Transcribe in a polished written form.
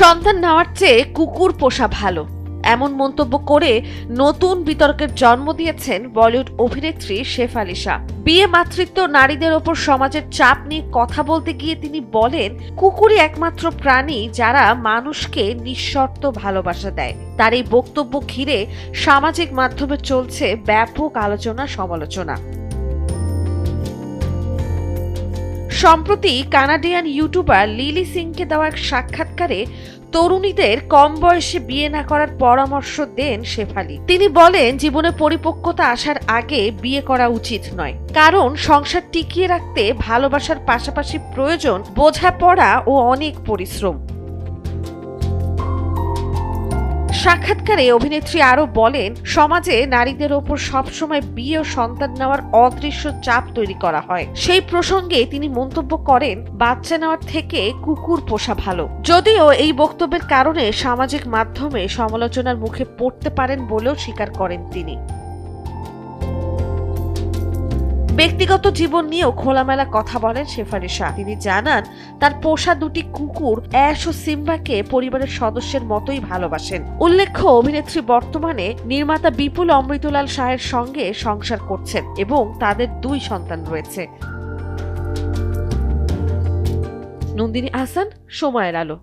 সন্তান নেওয়ার চেয়ে কুকুর পোষা ভালো, এমন মন্তব্য করে নতুন বিতর্কের জন্ম দিয়েছেন বলিউড অভিনেত্রী শেফালি শাহ। বিয়ে মাতৃত্ব নারীদের ওপর সমাজের চাপ নিয়ে কথা বলতে গিয়ে তিনি বলেন, কুকুরই একমাত্র প্রাণী যারা মানুষকে নিঃশর্ত ভালোবাসা দেয়। তার এই বক্তব্য ঘিরে সামাজিক মাধ্যমে চলছে ব্যাপক আলোচনা সমালোচনা। সম্প্রতি কানাডিয়ান ইউটিউবার লিলি সিংকে দেওয়া এক সাক্ষাৎকারে তরুণীদের কম বয়সে বিয়ে না করার পরামর্শ দেন শেফালি। তিনি বলেন, জীবনে পরিপক্কতা আসার আগে বিয়ে করা উচিত নয়, কারণ সংসার টিকিয়ে রাখতে ভালোবাসার পাশাপাশি প্রয়োজন বোঝাপড়া ও অনেক পরিশ্রম। সাক্ষাৎকারে অভিনেত্রী আরো বলেন, সমাজে নারীদের ওপর সবসময় বিয়ে ও সন্তান নেওয়ার অদৃশ্য চাপ তৈরি করা হয়। সেই প্রসঙ্গে তিনি মন্তব্য করেন, বাচ্চা নেওয়ার থেকে কুকুর পোষা ভালো। যদিও এই বক্তব্যের কারণে সামাজিক মাধ্যমে সমালোচনার মুখে পড়তে পারেন বলেও স্বীকার করেন তিনি। ব্যক্তিগত জীবন নিয়েও খোলামেলা কথা বলেন শেফালি শাহ। তিনি জানান, তার পোষা দুটি কুকুর অ্যাশ ও সিম্বাকে পরিবারের সদস্যের মতোই ভালোবাসেন। উল্লেখ্য, অভিনেত্রী বর্তমানে নির্মাতা বিপুল অমৃতলাল শাহের সঙ্গে সংসার করছেন এবং তাদের 2 সন্তান রয়েছে। নন্দিনী আহসান, সময়ের আলো।